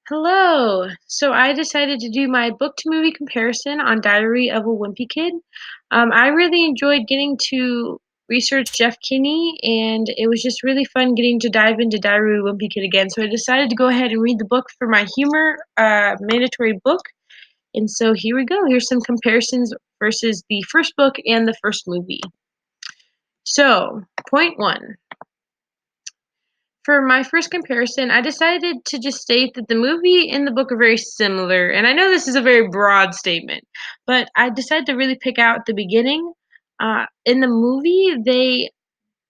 Hello. So I decided to do my book to movie comparison on Diary of a Wimpy Kid. I really enjoyed getting to research Jeff Kinney, and it was just really fun getting to dive into Diary of a Wimpy Kid again. So I decided to go ahead and read the book for my humor mandatory book. And so here we go. Here's some comparisons versus the first book and the first movie. So, point one. For my first comparison, I decided to just state that the movie and the book are very similar. And I know this is a very broad statement, but I decided to really pick out the beginning. In the movie, they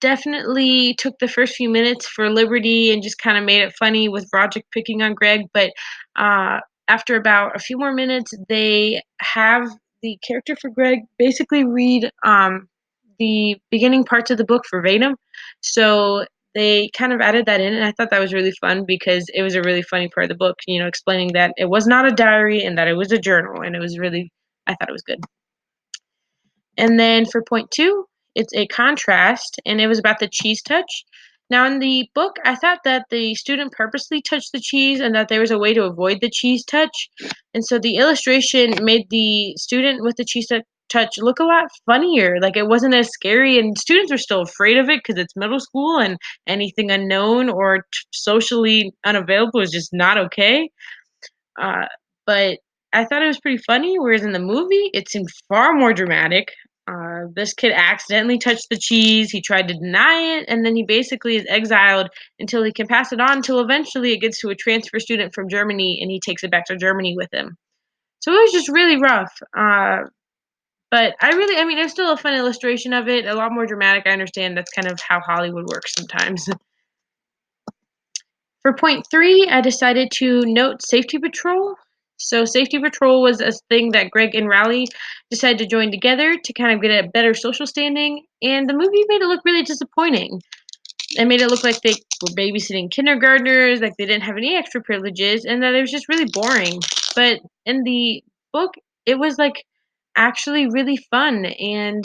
definitely took the first few minutes for liberty and just kind of made it funny with Roger picking on Greg. But uh, after about a few more minutes, they have the character for Greg basically read the beginning parts of the book verbatim. So they kind of added that in, and I thought that was really fun because it was a really funny part of the book, explaining that it was not a diary and that it was a journal, and it was really, I thought it was good. And then for point two, it's a contrast, and it was about the cheese touch. Now, in the book, I thought that the student purposely touched the cheese and that there was a way to avoid the cheese touch. And so the illustration made the student with the touch look a lot funnier. Like it wasn't as scary, and students are still afraid of it because it's middle school and anything unknown or socially unavailable is just not okay. Uh, but I thought it was pretty funny, whereas in the movie, it seemed far more dramatic. This kid accidentally touched the cheese. He tried to deny it, and then he basically is exiled until he can pass it on. Until eventually, it gets to a transfer student from Germany, and he takes it back to Germany with him. So it was just really rough. But I mean, it's still a fun illustration of it. A lot more dramatic. I understand that's kind of how Hollywood works sometimes. For point three, I decided to note Safety Patrol. So, Safety Patrol was a thing that Greg and Rowley decided to join together to kind of get a better social standing, and the movie made it look really disappointing. It made it look like they were babysitting kindergartners, like they didn't have any extra privileges, and that it was just really boring. But in the book, it was like actually really fun, and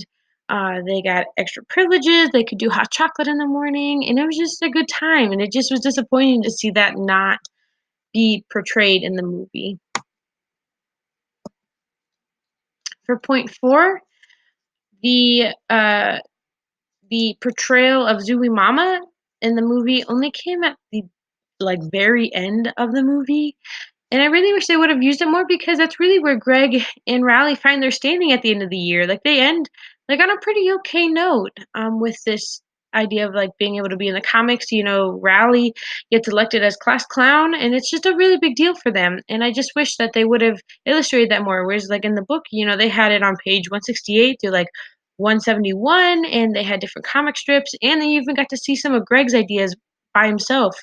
they got extra privileges. They could do hot chocolate in the morning, and it was just a good time. And it just was disappointing to see that not be portrayed in the movie. For point four, the uh, the portrayal of Zooey Mama in the movie only came at the very end of the movie. And I really wish they would have used it more because that's really where Greg and Riley find their standing at the end of the year. Like they end on a pretty okay note with this idea of like being able to be in the comics. Riley gets elected as class clown, and it's just a really big deal for them. And I just wish that they would have illustrated that more. Whereas like in the book, they had it on page 168 through like 171, and they had different comic strips, and they even got to see some of Greg's ideas by himself.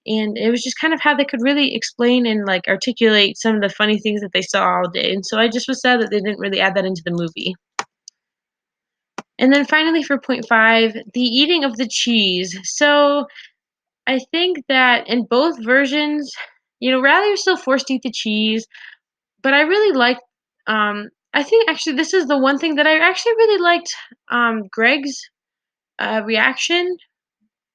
And it was just kind of how they could really explain and like articulate some of the funny things that they saw all day. And so I just was sad that they didn't really add that into the movie. And then finally for point five, the eating of the cheese. So I think that in both versions, Riley was still forced to eat the cheese, but I really liked I think actually this is the one thing that I actually really liked Greg's reaction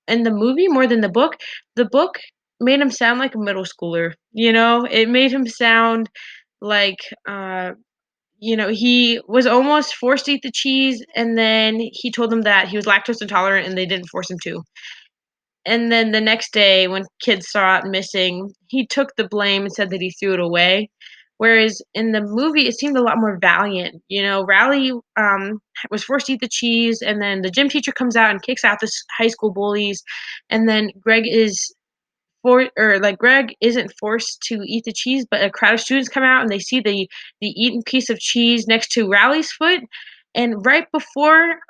in the movie more than the book. The book made him sound like a middle schooler, It made him sound like, he was almost forced to eat the cheese, and then he told them that he was lactose intolerant and they didn't force him to. And then the next day, when kids saw it missing, he took the blame and said that he threw it away. Whereas in the movie, it seemed a lot more valiant. Riley was forced to eat the cheese, and then the gym teacher comes out and kicks out the high school bullies, and then Greg isn't forced to eat the cheese, but a crowd of students come out and they see the eaten piece of cheese next to Riley's foot, and right before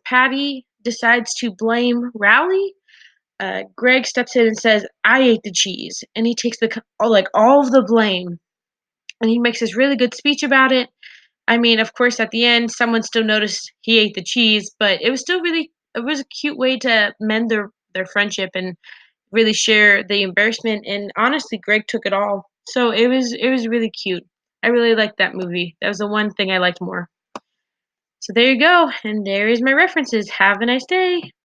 Patty decides to blame Riley, Greg steps in and says, "I ate the cheese," and he takes all of the blame, and he makes this really good speech about it. I mean, of course, at the end, someone still noticed he ate the cheese, but it was still really it was a cute way to mend their friendship and really share the embarrassment. And honestly, Greg took it all, so it was really cute. I really liked that movie. That was the one thing I liked more. So there you go, and there is my references. Have a nice day.